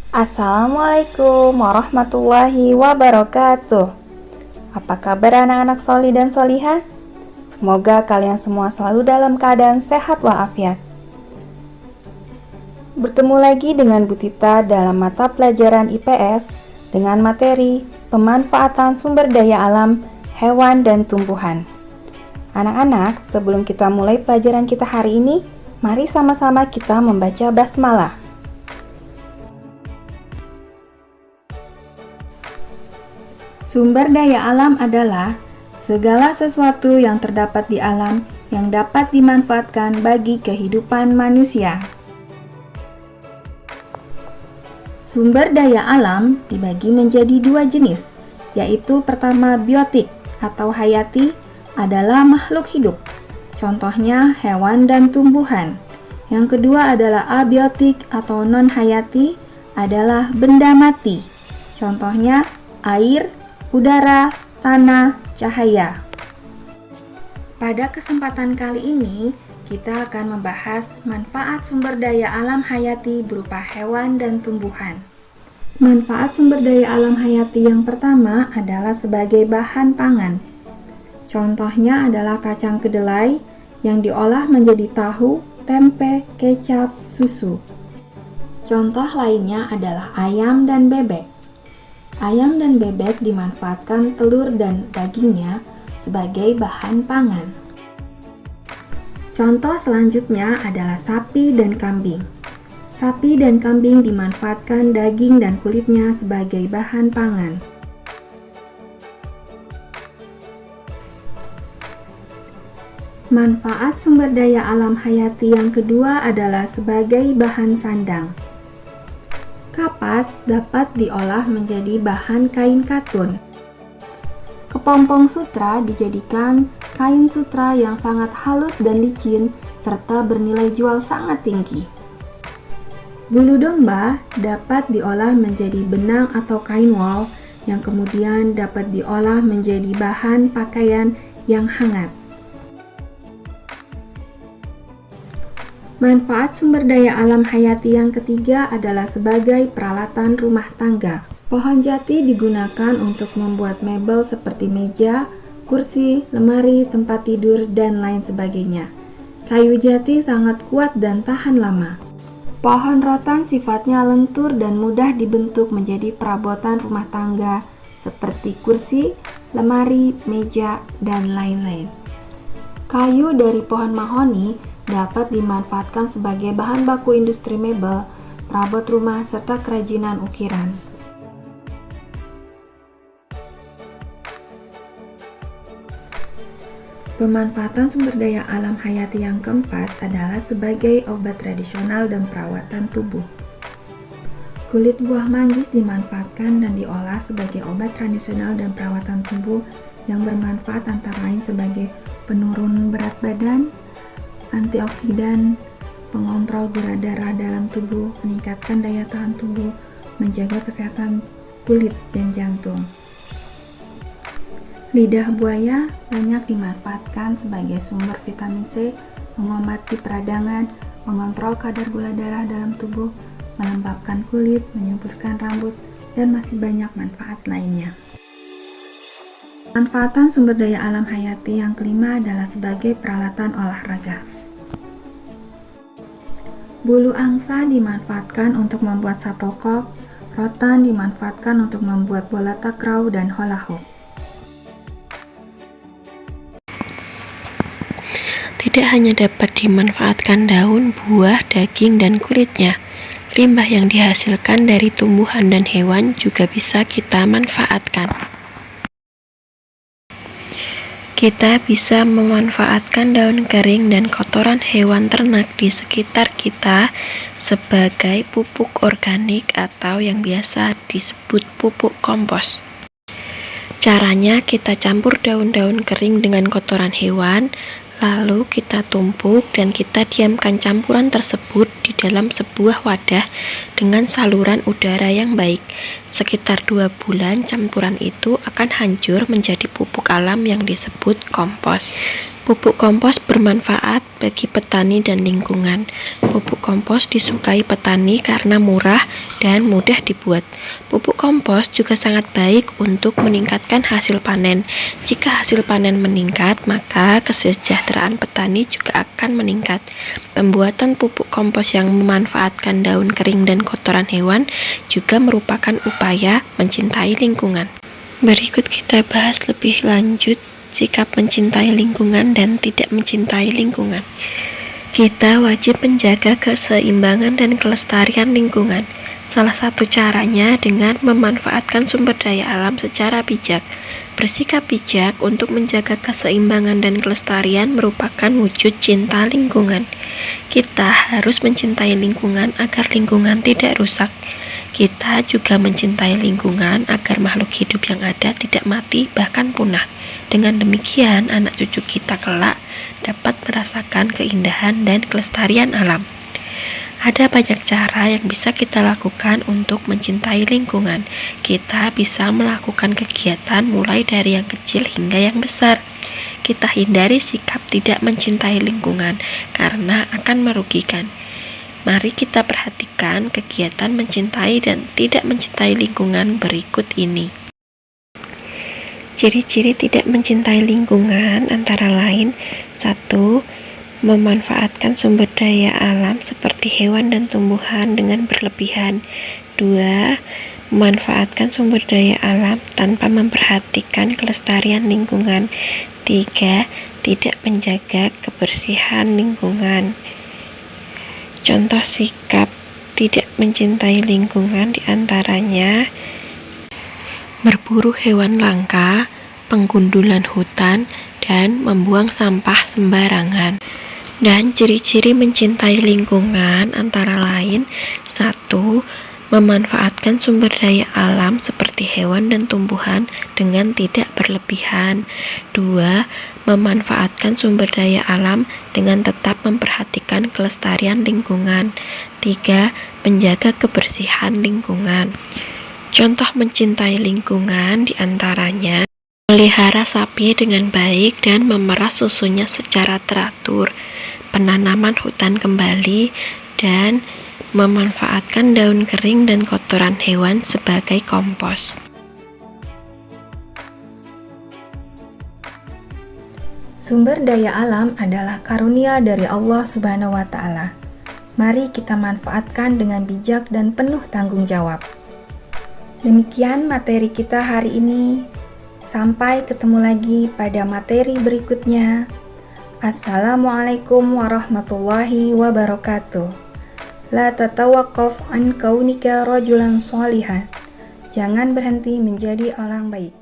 Assalamualaikum warahmatullahi wabarakatuh. Apa kabar anak-anak soli dan solihah? Semoga kalian semua selalu dalam keadaan sehat walafiat. Bertemu lagi dengan Bu Tita dalam mata pelajaran IPS dengan materi pemanfaatan sumber daya alam, hewan dan tumbuhan. Anak-anak, sebelum kita mulai pelajaran kita hari ini, mari sama-sama kita membaca basmalah. Sumber daya alam adalah segala sesuatu yang terdapat di alam yang dapat dimanfaatkan bagi kehidupan manusia. Sumber daya alam dibagi menjadi dua jenis, yaitu pertama biotik atau hayati adalah makhluk hidup, contohnya hewan dan tumbuhan. Yang kedua adalah abiotik atau non-hayati adalah benda mati, contohnya air, udara, tanah, cahaya. Pada kesempatan kali ini, kita akan membahas manfaat sumber daya alam hayati berupa hewan dan tumbuhan. Manfaat sumber daya alam hayati yang pertama adalah sebagai bahan pangan. Contohnya adalah kacang kedelai yang diolah menjadi tahu, tempe, kecap, susu. Contoh lainnya adalah ayam dan bebek. Ayam dan bebek dimanfaatkan telur dan dagingnya sebagai bahan pangan. Contoh selanjutnya adalah sapi dan kambing. Sapi dan kambing dimanfaatkan daging dan kulitnya sebagai bahan pangan. Manfaat sumber daya alam hayati yang kedua adalah sebagai bahan sandang. Kapas dapat diolah menjadi bahan kain katun. Kepompong sutra dijadikan kain sutra yang sangat halus dan licin serta bernilai jual sangat tinggi. Bulu domba dapat diolah menjadi benang atau kain wol yang kemudian dapat diolah menjadi bahan pakaian yang hangat. Manfaat sumber daya alam hayati yang ketiga adalah sebagai peralatan rumah tangga. Pohon jati digunakan untuk membuat mebel seperti meja, kursi, lemari, tempat tidur, dan lain sebagainya. Kayu jati sangat kuat dan tahan lama. Pohon rotan sifatnya lentur dan mudah dibentuk menjadi perabotan rumah tangga seperti kursi, lemari, meja, dan lain-lain. Kayu dari pohon mahoni dapat dimanfaatkan sebagai bahan baku industri mebel, perabot rumah, serta kerajinan ukiran. Pemanfaatan sumber daya alam hayati yang keempat adalah sebagai obat tradisional dan perawatan tubuh. Kulit buah manggis dimanfaatkan dan diolah sebagai obat tradisional dan perawatan tubuh yang bermanfaat antara lain sebagai penurun berat badan, antioksidan, pengontrol gula darah dalam tubuh, meningkatkan daya tahan tubuh, menjaga kesehatan kulit dan jantung. Lidah buaya banyak dimanfaatkan sebagai sumber vitamin C, mengobati peradangan, mengontrol kadar gula darah dalam tubuh, melembabkan kulit, menyuburkan rambut, dan masih banyak manfaat lainnya. Manfaatan sumber daya alam hayati yang kelima adalah sebagai peralatan olahraga. Bulu angsa dimanfaatkan untuk membuat shuttlecock, rotan dimanfaatkan untuk membuat bola takraw dan hula hoop. Tidak hanya dapat dimanfaatkan daun, buah, daging, dan kulitnya, limbah yang dihasilkan dari tumbuhan dan hewan juga bisa kita manfaatkan. Kita bisa memanfaatkan daun kering dan kotoran hewan ternak di sekitar kita sebagai pupuk organik atau yang biasa disebut pupuk kompos. Caranya, kita campur daun-daun kering dengan kotoran hewan, lalu kita tumpuk dan kita diamkan campuran tersebut di dalam sebuah wadah dengan saluran udara yang baik. Sekitar 2 bulan campuran itu akan hancur menjadi pupuk alam yang disebut kompos. Pupuk kompos bermanfaat bagi petani dan lingkungan. Pupuk kompos disukai petani karena murah dan mudah dibuat. Pupuk kompos juga sangat baik untuk meningkatkan hasil panen. Jika hasil panen meningkat, maka kesejahteraan petani juga akan meningkat. Pembuatan pupuk kompos yang memanfaatkan daun kering dan kotoran hewan juga merupakan upaya mencintai lingkungan. Berikut kita bahas lebih lanjut sikap mencintai lingkungan dan tidak mencintai lingkungan. Kita wajib menjaga keseimbangan dan kelestarian lingkungan. Salah satu caranya dengan memanfaatkan sumber daya alam secara bijak. Bersikap bijak untuk menjaga keseimbangan dan kelestarian merupakan wujud cinta lingkungan. Kita harus mencintai lingkungan agar lingkungan tidak rusak. Kita juga mencintai lingkungan agar makhluk hidup yang ada tidak mati bahkan punah. Dengan demikian, anak cucu kita kelak dapat merasakan keindahan dan kelestarian alam. Ada banyak cara yang bisa kita lakukan untuk mencintai lingkungan. Kita bisa melakukan kegiatan mulai dari yang kecil hingga yang besar. Kita hindari sikap tidak mencintai lingkungan karena akan merugikan. Mari kita perhatikan kegiatan mencintai dan tidak mencintai lingkungan berikut ini. Ciri-ciri tidak mencintai lingkungan antara lain: 1. Memanfaatkan sumber daya alam seperti hewan dan tumbuhan dengan berlebihan. 2. Memanfaatkan sumber daya alam tanpa memperhatikan kelestarian lingkungan. 3. Tidak menjaga kebersihan lingkungan. Contoh sikap tidak mencintai lingkungan diantaranya berburu hewan langka, penggundulan hutan, dan membuang sampah sembarangan. Dan ciri-ciri mencintai lingkungan antara lain: 1. Memanfaatkan sumber daya alam seperti hewan dan tumbuhan dengan tidak berlebihan. 2. Memanfaatkan sumber daya alam dengan tetap memperhatikan kelestarian lingkungan. 3. Menjaga kebersihan lingkungan. Contoh mencintai lingkungan diantaranya melihara sapi dengan baik dan memerah susunya secara teratur, penanaman hutan kembali, dan memanfaatkan daun kering dan kotoran hewan sebagai kompos. Sumber daya alam adalah karunia dari Allah Subhanahu wa Ta'ala. Mari kita manfaatkan dengan bijak dan penuh tanggung jawab. Demikian materi kita hari ini. Sampai ketemu lagi pada materi berikutnya. Assalamualaikum warahmatullahi wabarakatuh. La tatawaqqaf an kaunika rajulan shalihan. Jangan berhenti menjadi orang baik.